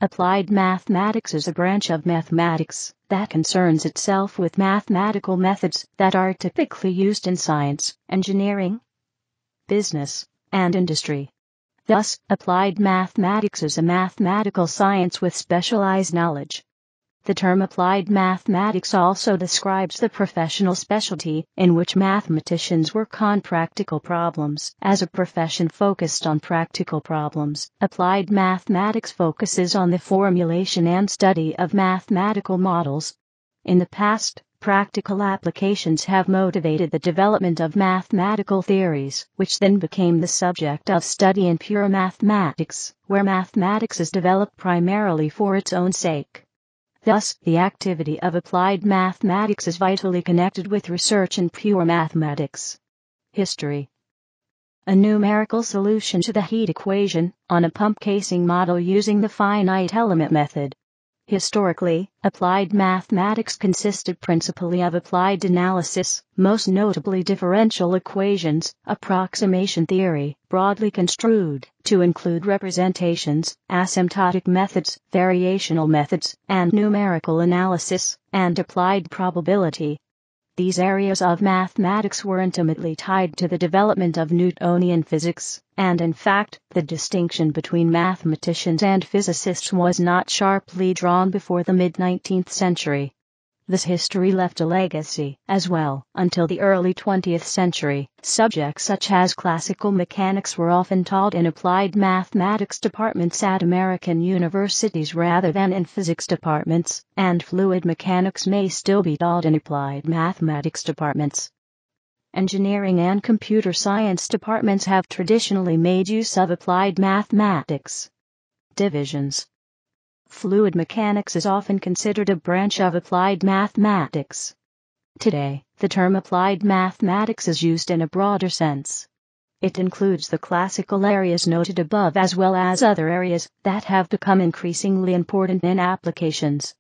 Applied mathematics is a branch of mathematics that concerns itself with mathematical methods that are typically used in science, engineering, business, and industry. Thus, applied mathematics is a mathematical science with specialized knowledge. The term applied mathematics also describes the professional specialty in which mathematicians work on practical problems. As a profession focused on practical problems, applied mathematics focuses on the formulation and study of mathematical models. In the past, practical applications have motivated the development of mathematical theories, which then became the subject of study in pure mathematics, where mathematics is developed primarily for its own sake. Thus, the activity of applied mathematics is vitally connected with research in pure mathematics. History. A numerical solution to the heat equation on a pump casing model using the finite element method. Historically, applied mathematics consisted principally of applied analysis, most notably differential equations, approximation theory, broadly construed to include representations, asymptotic methods, variational methods, and numerical analysis, and applied probability. These areas of mathematics were intimately tied to the development of Newtonian physics, and in fact, the distinction between mathematicians and physicists was not sharply drawn before the mid-19th century. This history left a legacy, as well, until the early 20th century. Subjects such as classical mechanics were often taught in applied mathematics departments at American universities rather than in physics departments, and fluid mechanics may still be taught in applied mathematics departments. Engineering and computer science departments have traditionally made use of applied mathematics. Divisions. Fluid mechanics is often considered a branch of applied mathematics. Today, the term applied mathematics is used in a broader sense. It includes the classical areas noted above as well as other areas that have become increasingly important in applications.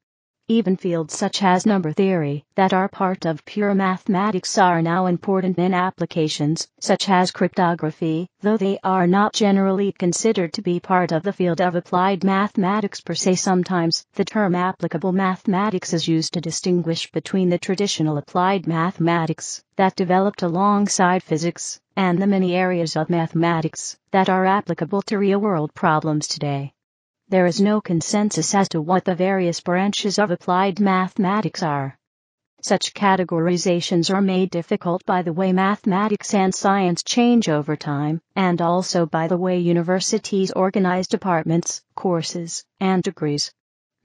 Even fields such as number theory, that are part of pure mathematics, are now important in applications, such as cryptography, though they are not generally considered to be part of the field of applied mathematics per se. Sometimes, the term applicable mathematics is used to distinguish between the traditional applied mathematics that developed alongside physics, and the many areas of mathematics that are applicable to real-world problems today. There is no consensus as to what the various branches of applied mathematics are. Such categorizations are made difficult by the way mathematics and science change over time, and also by the way universities organize departments, courses, and degrees.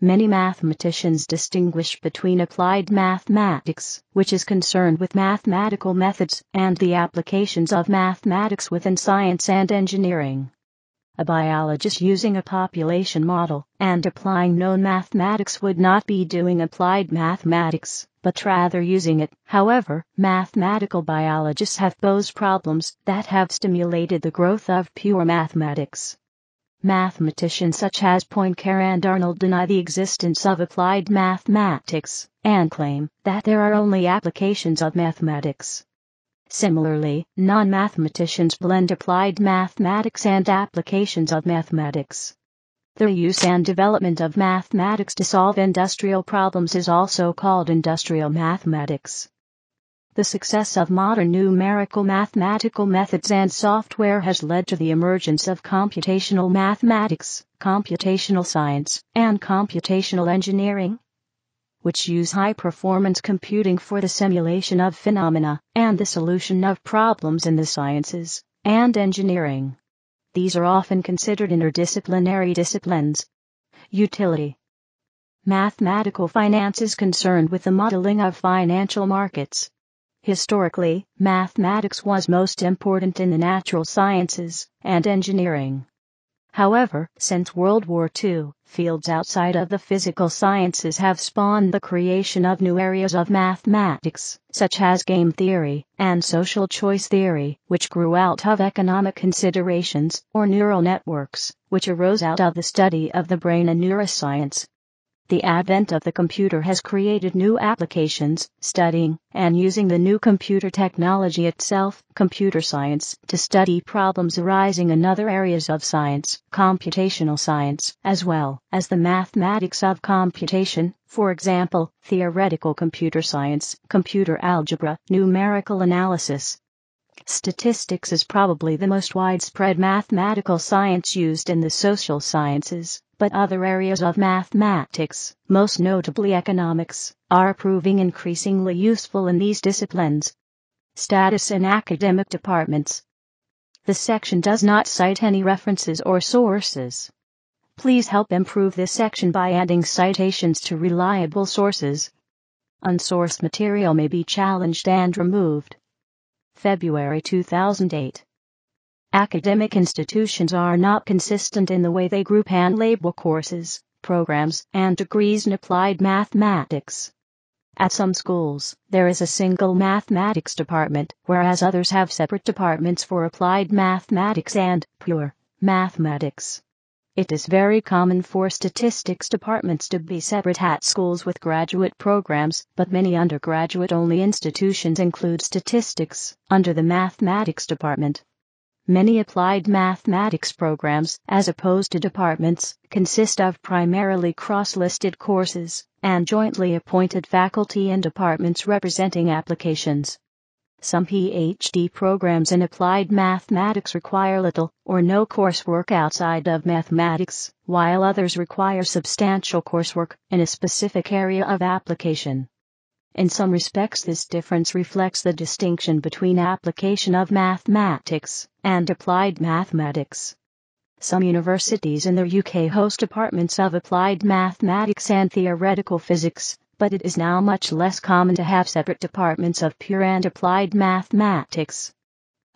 Many mathematicians distinguish between applied mathematics, which is concerned with mathematical methods, and the applications of mathematics within science and engineering. A biologist using a population model and applying known mathematics would not be doing applied mathematics, but rather using it. However, mathematical biologists have posed problems that have stimulated the growth of pure mathematics. Mathematicians such as Poincare and Arnold deny the existence of applied mathematics and claim that there are only applications of mathematics. Similarly, non-mathematicians blend applied mathematics and applications of mathematics. The use and development of mathematics to solve industrial problems is also called industrial mathematics. The success of modern numerical mathematical methods and software has led to the emergence of computational mathematics, computational science, and computational engineering, which use high-performance computing for the simulation of phenomena and the solution of problems in the sciences and engineering. These are often considered interdisciplinary disciplines. Utility. Mathematical finance is concerned with the modeling of financial markets. Historically, mathematics was most important in the natural sciences and engineering. However, since World War II, fields outside of the physical sciences have spawned the creation of new areas of mathematics, such as game theory and social choice theory, which grew out of economic considerations, or neural networks, which arose out of the study of the brain and neuroscience. The advent of the computer has created new applications, studying and using the new computer technology itself, computer science, to study problems arising in other areas of science, computational science, as well as the mathematics of computation, for example, theoretical computer science, computer algebra, numerical analysis. Statistics is probably the most widespread mathematical science used in the social sciences, but other areas of mathematics, most notably economics, are proving increasingly useful in these disciplines. Status in academic departments. This section does not cite any references or sources. Please help improve this section by adding citations to reliable sources. Unsourced material may be challenged and removed. February 2008. Academic institutions are not consistent in the way they group and label courses, programs, and degrees in applied mathematics. At some schools, there is a single mathematics department, whereas others have separate departments for applied mathematics and pure mathematics. It is very common for statistics departments to be separate at schools with graduate programs, but many undergraduate-only institutions include statistics under the mathematics department. Many applied mathematics programs, as opposed to departments, consist of primarily cross-listed courses and jointly appointed faculty and departments representing applications. Some PhD programs in applied mathematics require little or no coursework outside of mathematics, while others require substantial coursework in a specific area of application. In some respects, this difference reflects the distinction between application of mathematics and applied mathematics. Some universities in the UK host departments of applied mathematics and theoretical physics, but it is now much less common to have separate departments of pure and applied mathematics.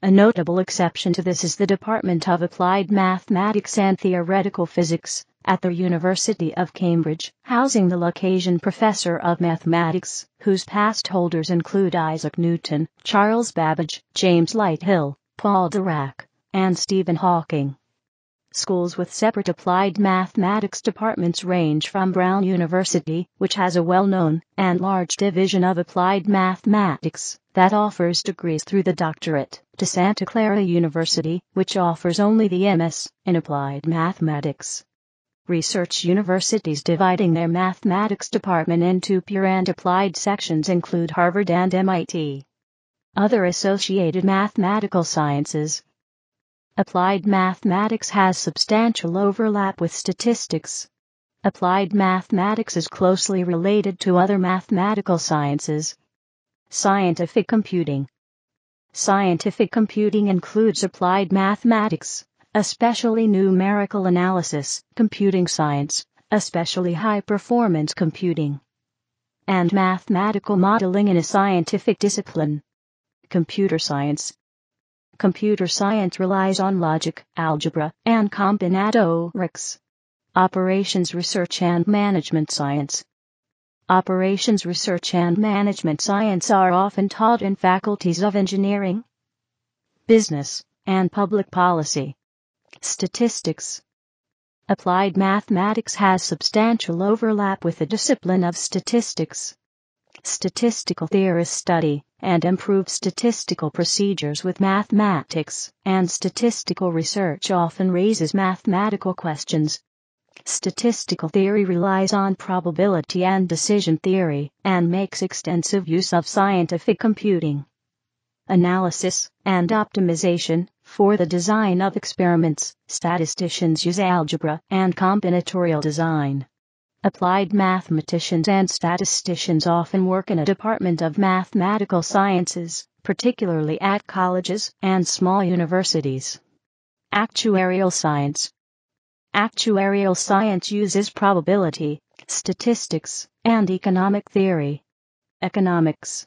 A notable exception to this is the Department of Applied Mathematics and Theoretical Physics at the University of Cambridge, housing the Lucasian Professor of Mathematics, whose past holders include Isaac Newton, Charles Babbage, James Lighthill, Paul Dirac, and Stephen Hawking. Schools with separate applied mathematics departments range from Brown University, which has a well-known and large division of applied mathematics that offers degrees through the doctorate, to Santa Clara University, which offers only the MS in applied mathematics. Research universities dividing their mathematics department into pure and applied sections include Harvard and MIT. Other associated mathematical sciences. Applied mathematics has substantial overlap with statistics. Applied mathematics is closely related to other mathematical sciences. Scientific computing. Scientific computing includes applied mathematics, especially numerical analysis, computing science, especially high-performance computing, and mathematical modeling in a scientific discipline. Computer science. Computer science relies on logic, algebra, and combinatorics. Operations research and management science. Operations research and management science are often taught in faculties of engineering, business, and public policy. Statistics. Applied mathematics has substantial overlap with the discipline of statistics. Statistical theorists study and improve statistical procedures with mathematics, and statistical research often raises mathematical questions. Statistical theory relies on probability and decision theory, and makes extensive use of scientific computing, analysis, and optimization. For the design of experiments, statisticians use algebra and combinatorial design. Applied mathematicians and statisticians often work in a department of mathematical sciences, particularly at colleges and small universities. Actuarial science. Actuarial science uses probability, statistics, and economic theory. Economics.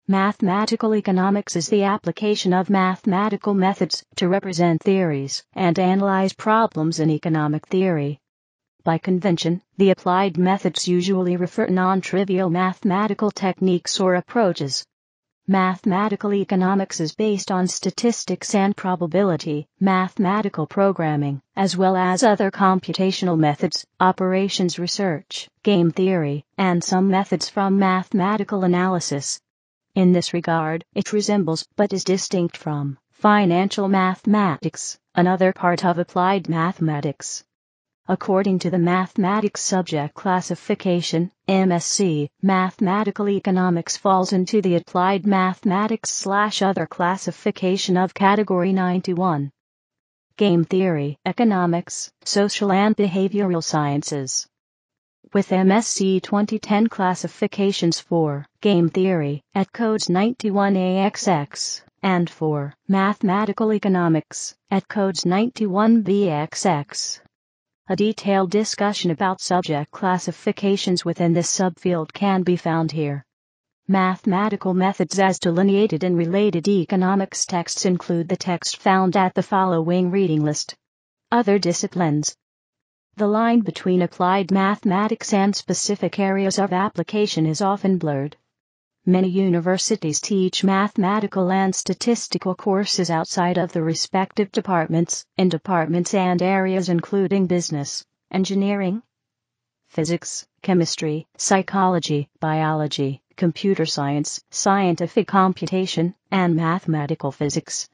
Mathematical economics is the application of mathematical methods to represent theories and analyze problems in economic theory. By convention, the applied methods usually refer to non-trivial mathematical techniques or approaches. Mathematical economics is based on statistics and probability, mathematical programming, as well as other computational methods, operations research, game theory, and some methods from mathematical analysis. In this regard, it resembles but is distinct from financial mathematics, another part of applied mathematics. According to the Mathematics Subject Classification, MSc, mathematical economics falls into the applied mathematics/other classification of Category 91. Game theory, economics, social and behavioral sciences. With MSc 2010 classifications for game theory at codes 91AXX and for mathematical economics at codes 91BXX. A detailed discussion about subject classifications within this subfield can be found here. Mathematical methods as delineated in related economics texts include the text found at the following reading list. Other disciplines. The line between applied mathematics and specific areas of application is often blurred. Many universities teach mathematical and statistical courses outside of the respective departments, in departments and areas including business, engineering, physics, chemistry, psychology, biology, computer science, scientific computation, and mathematical physics.